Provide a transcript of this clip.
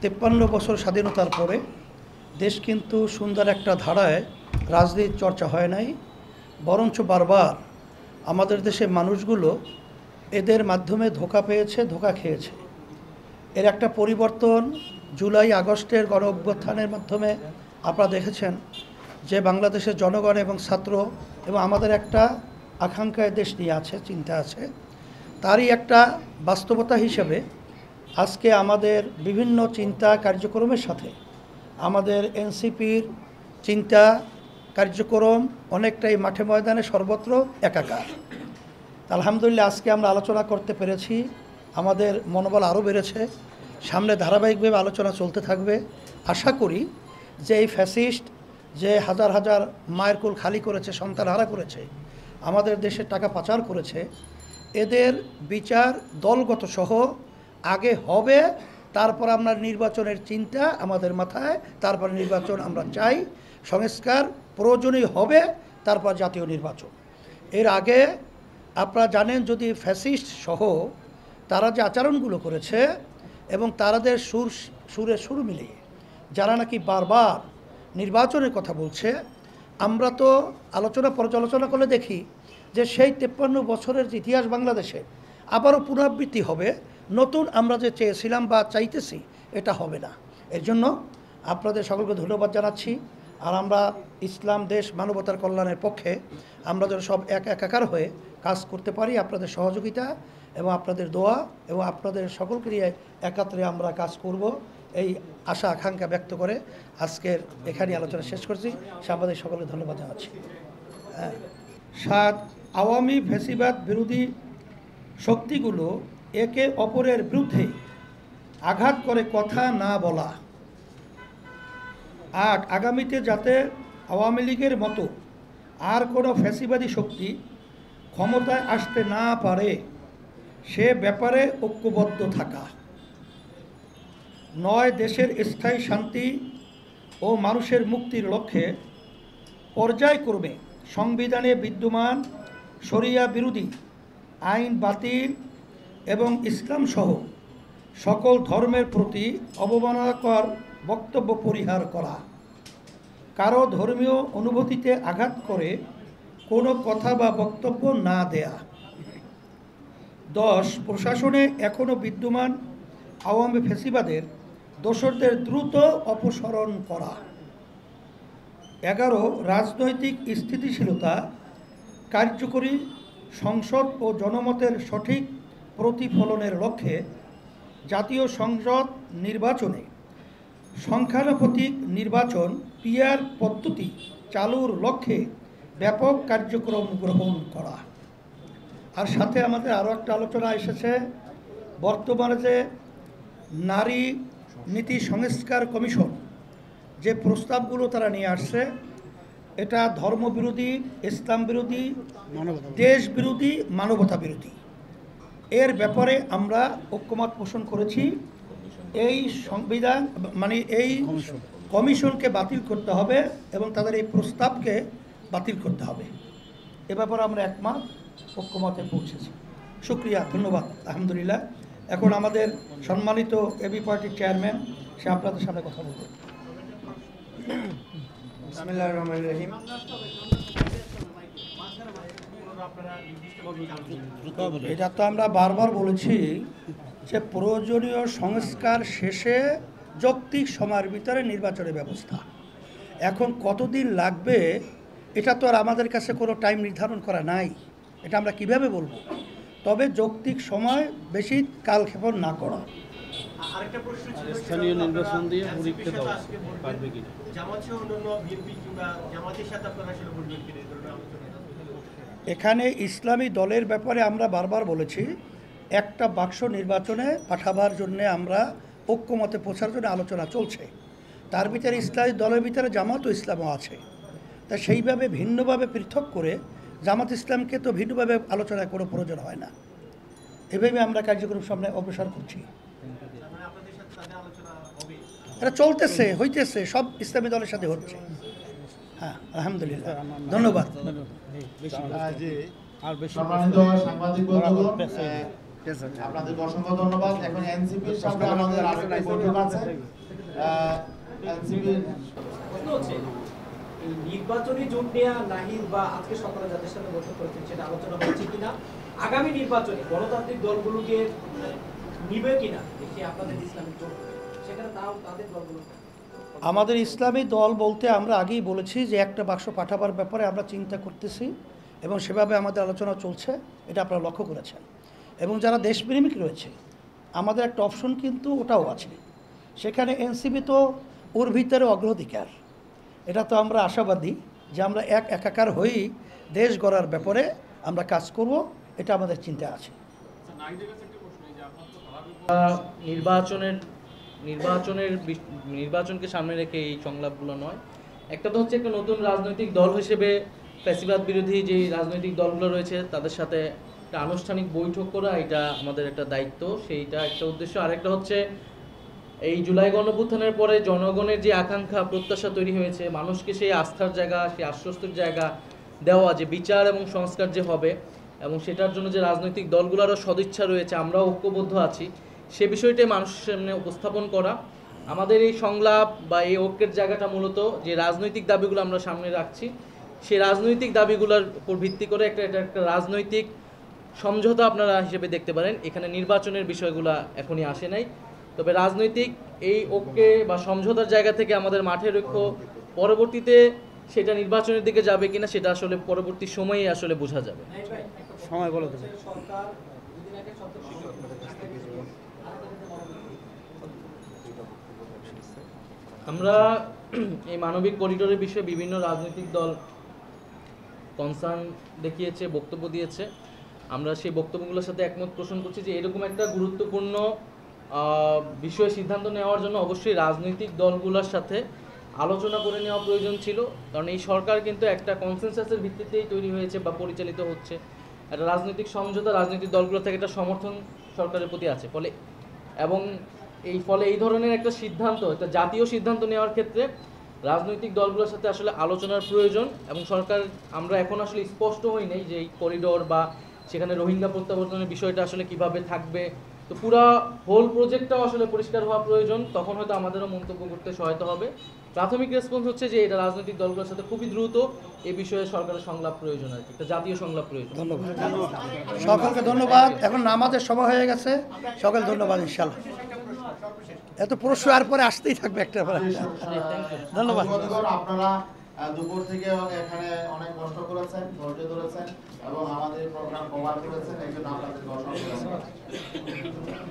53 বছর স্বাধীনতার পরে দেশ কিন্তু সুন্দর একটা ধারায় রাজনীতির চর্চা হয় নাই, বরঞ্চ বারবার আমাদের দেশের মানুষগুলো এদের মাধ্যমে ধোঁকা পেয়েছে, ধোঁকা খেয়েছে। এর একটা পরিবর্তন জুলাই আগস্টের গণ অভ্যুত্থানের মাধ্যমে আপনারা দেখেছেন যে বাংলাদেশের জনগণ এবং ছাত্র এবং আমাদের একটা আকাঙ্ক্ষায় দেশ নিয়ে আছে, চিন্তা আছে, তারই একটা বাস্তবতা হিসেবে আজকে আমাদের বিভিন্ন চিন্তা কার্যক্রমের সাথে আমাদের এনসিপির চিন্তা কার্যক্রম অনেকটাই মাঠে ময়দানে সর্বত্র একাকার। আলহামদুলিল্লাহ আজকে আমরা আলোচনা করতে পেরেছি, আমাদের মনোবল আরও বেড়েছে। সামনে ধারাবাহিকভাবে আলোচনা চলতে থাকবে। আশা করি যে এই ফ্যাসিস্ট যে হাজার হাজার মায়ের কোল খালি করেছে, সন্তান হারা করেছে, আমাদের দেশের টাকা পাচার করেছে, এদের বিচার দলগত সহ আগে হবে, তারপর আমরা নির্বাচনের চিন্তা আমাদের মাথায়, তারপর নির্বাচন আমরা চাই, সংস্কার প্রয়োজনীয় হবে, তারপর জাতীয় নির্বাচন। এর আগে আপনারা জানেন যদি ফ্যাসিস্ট সহ তারা যে আচরণগুলো করেছে এবং তারাদের সুর মিলিয়ে যারা নাকি বারবার নির্বাচনের কথা বলছে, আমরা তো আলোচনা পর্যালোচনা করলে দেখি যে সেই 53 বছরের যে ইতিহাস বাংলাদেশে আবারও পুনরাবৃত্তি হবে। নতুন আমরা যে চেয়েছিলাম বা চাইতেছি এটা হবে না। এর জন্য আপনাদের সকলকে ধন্যবাদ জানাচ্ছি। আর আমরা ইসলাম দেশ মানবতার কল্যাণের পক্ষে আমরা যেন সব একাকার হয়ে কাজ করতে পারি, আপনাদের সহযোগিতা এবং আপনাদের দোয়া এবং আপনাদের সকলকে নিয়ে একাত্রে আমরা কাজ করব, এই আশা আকাঙ্ক্ষা ব্যক্ত করে আজকের এখানে আলোচনা শেষ করছি। আপনাদের সকলকে ধন্যবাদ জানাচ্ছি। 7, আওয়ামী ফ্যাসিবাদ বিরোধী শক্তিগুলো একে অপরের বিরুদ্ধে আঘাত করে কথা না বলা। 8, আগামীতে যাতে আওয়ামী লীগের মতো আর কোনো ফ্যাসিবাদী শক্তি ক্ষমতায় আসতে না পারে সে ব্যাপারে ঐক্যবদ্ধ থাকা। 9, দেশের স্থায়ী শান্তি ও মানুষের মুক্তির লক্ষ্যে পর্যায়ক্রমে সংবিধানে বিদ্যমান শরিয়া বিরোধী আইন বাতিল এবং ইসলামসহ সকল ধর্মের প্রতি অবমাননাকর বক্তব্য পরিহার করা। কারো ধর্মীয় অনুভূতিতে আঘাত করে কোনো কথা বা বক্তব্য না দেয়া। 10, প্রশাসনে এখনও বিদ্যমান আওয়ামী ফ্যাসিবাদের দোসরদের দ্রুত অপসারণ করা। 11, রাজনৈতিক স্থিতিশীলতা, কার্যকরী সংসদ ও জনমতের সঠিক প্রতিফলনের লক্ষ্যে জাতীয় সংসদ নির্বাচনে সংখ্যানুপাতিক নির্বাচন পিআর পদ্ধতি চালুর লক্ষ্যে ব্যাপক কার্যক্রম গ্রহণ করা। আর সাথে আমাদের আরও একটা আলোচনা এসেছে, বর্তমানে যে নারী নীতি সংস্কার কমিশন যে প্রস্তাবগুলো তারা নিয়ে আসছে, এটা ধর্মবিরোধী, ইসলাম বিরোধী, দেশ বিরোধী, মানবতা বিরোধী। এর ব্যাপারে আমরা ঐক্যমত পোষণ করেছি। এই সংবিধান এই কমিশনকে বাতিল করতে হবে এবং তাদের এই প্রস্তাবকে বাতিল করতে হবে। এ ব্যাপারে আমরা একমত ঐক্যমতে পৌঁছেছি। শুক্রিয়া, ধন্যবাদ। আলহামদুলিল্লাহ। এখন আমাদের সম্মানিত এবি পার্টির চেয়ারম্যান সে আপনাদের সামনে কথা বলবেন। বিসমিল্লাহির রহমানির রহিম। এটা তো আমরা বারবার বলেছি যে প্রয়োজনীয় সংস্কার শেষে যৌক্তিক সময়ের ভিতরে নির্বাচনের ব্যবস্থা। এখন কতদিন লাগবে এটা তো আর আমাদের কাছে কোনো টাইম নির্ধারণ করা নাই, এটা আমরা কিভাবে বলবো। তবে যৌক্তিক সময় বেশি কালক্ষেপণ না করা। আরেকটা প্রশ্ন ছিল, স্থানীয় নির্বাচন দিয়ে পরীক্ষা দাও পারবে কিনা, জামাত সহ অন্যান্য বিএনপি কিংবা জামাতের সাথে আপনারা আসলে বলবেন কিনা এই ধরনের আলোচনা? এখানে ইসলামী দলের ব্যাপারে আমরা বারবার বলেছি, একটা বাক্স নির্বাচনে পাঠাবার জন্য আমরা ঐক্যমতে পৌঁছার জন্য আলোচনা চলছে। তার ভিতরে ইসলামী দলের ভিতরে জামাত ও ইসলামও আছে। তা সেইভাবে ভিন্নভাবে পৃথক করে জামাত ইসলামকে তো ভিন্নভাবে আলোচনায় কোনো প্রয়োজন হয় না। এভাবে আমরা কার্যক্রম সামনে অগ্রসর করছি। এটা চলতেছে, হইতেছে, সব ইসলামী দলের সাথে হচ্ছে। হ্যাঁ, আলহামদুলিল্লাহ, ধন্যবাদ। সম্মানিত সাংবাদিক বন্ধুগণ, আপনাদেরকে অসংখ্য ধন্যবাদ। এখন এনসিপির সামনে আমাদের আরেকটা বৈঠক আছে। এনসিপির প্রশ্ন হচ্ছে এই নির্বাচনী জোট নেওয়া নাহিদ বা আজকে সকালে যাদের সাথে বৈঠক করেছেন সেটা আলোচনা হচ্ছে কিনা, আগামী নির্বাচনে গণতান্ত্রিক দলগুলোকে নিবে কিনা দেখি আপনাদের ইসলামিক জোট সেখানে তাও তাদের দলগুলো আমাদের ইসলামী দল বলতে আমরা আগেই বলেছি যে একটা বাক্স পাঠাবার ব্যাপারে আমরা চিন্তা করতেছি এবং সেভাবে আমাদের আলোচনা চলছে, এটা আপনারা লক্ষ্য করেছেন। এবং যারা দেশপ্রেমিক রয়েছে আমাদের একটা অপশন কিন্তু ওটাও আছে, সেখানে এনসিপি তো ওর ভিতরে অগ্রাধিকার। এটা তো আমরা আশাবাদী যে আমরা একাকার হয়েই দেশ গড়ার ব্যাপারে আমরা কাজ করব, এটা আমাদের চিন্তা আছে। নির্বাচনকে সামনে রেখে এই সংলাপগুলো নয়। একটা তো হচ্ছে একটা নতুন রাজনৈতিক দল হিসেবে ফ্যাসিবাদ বিরোধী যে রাজনৈতিক দলগুলো রয়েছে তাদের সাথে একটা আনুষ্ঠানিক বৈঠক করা, এটা আমাদের একটা দায়িত্ব, সেইটা একটা উদ্দেশ্য। আরেকটা হচ্ছে এই জুলাই গণঅভ্যুত্থানের পরে জনগণের যে আকাঙ্ক্ষা প্রত্যাশা তৈরি হয়েছে, মানুষকে সেই আস্থার জায়গা, সেই আশ্বস্তির জায়গা দেওয়া, যে বিচার এবং সংস্কার যে হবে এবং সেটার জন্য যে রাজনৈতিক দলগুলোরও সদিচ্ছা রয়েছে, আমরাও ঐক্যবদ্ধ আছি, সে বিষয়টাই মানুষের সামনে উপস্থাপন করা। আমাদের এই সংলাপ বা এই ঐক্যের জায়গাটা মূলত যে রাজনৈতিক দাবিগুলো আমরা সামনে রাখছি, সেই রাজনৈতিক দাবিগুলোর উপর ভিত্তি করে এটা একটা রাজনৈতিক সমঝোতা আপনারা হিসেবে দেখতে পারেন। এখানে নির্বাচনের বিষয়গুলো এখনই আসে নাই, তবে রাজনৈতিক এই ঐক্যে বা সমঝোতার জায়গা থেকে আমাদের মাঠের ঐক্য পরবর্তীতে সেটা নির্বাচনের দিকে যাবে কিনা সেটা আসলে পরবর্তী সময়ে আসলে বোঝা যাবে। সময় বলে দেবে। সরকার দুদিন আগে সত্য আমরা এই মানবিক করিডোরের বিষয়ে বিভিন্ন রাজনৈতিক দল কনসার্ন দেখিয়েছে, বক্তব্য দিয়েছে। আমরা সেই বক্তব্যগুলোর সাথে একমত পোষণ করছি যে এরকম একটা গুরুত্বপূর্ণ বিষয়ে সিদ্ধান্ত নেওয়ার জন্য অবশ্যই রাজনৈতিক দলগুলোর সাথে আলোচনা করে নেওয়া প্রয়োজন ছিল। কারণ এই সরকার কিন্তু একটা কনসেনসাসের ভিত্তিতেই তৈরি হয়েছে বা পরিচালিত হচ্ছে। একটা রাজনৈতিক সমঝোতা রাজনৈতিক দলগুলো থেকে একটা সমর্থন সরকারের প্রতি আছে, ফলে এবং এই ধরনের একটা সিদ্ধান্ত, একটা জাতীয় সিদ্ধান্ত নেওয়ার ক্ষেত্রে রাজনৈতিক দলগুলোর সাথে আসলে আলোচনার প্রয়োজন। এবং সরকার, আমরা এখন আসলে স্পষ্ট হই নাই যে এই করিডোর বা সেখানে রোহিঙ্গা প্রত্যাবর্তনের বিষয়টা আসলে কিভাবে থাকবে, তো পুরা হোল প্রজেক্টটাও আসলে পরিষ্কার হওয়া প্রয়োজন, তখন হয়তো আমাদেরও মন্তব্য করতে সহায়তা হবে। প্রাথমিক রেসপন্স হচ্ছে যে এটা রাজনৈতিক দলগুলোর সাথে খুবই দ্রুত এই বিষয়ে সরকারের সংলাপ প্রয়োজন, আর কি একটা জাতীয় সংলাপ প্রয়োজন। ধন্যবাদ সকলকে, ধন্যবাদ। এখন নামাজের সময় হয়ে গেছে, সকল ধন্যবাদ। ইনশাআল্লাহ এত প্রশ্ন আর পরে আসতেই থাকবে একটা পর একটা। ধন্যবাদ। আপনারা দুপুর থেকে এখানে অনেক কষ্ট করেছেন, ধৈর্য ধরেছেন এবং আমাদের প্রোগ্রাম কভার করেছেন, এই জন্য আপনাদেরকে অসংখ্য ধন্যবাদ।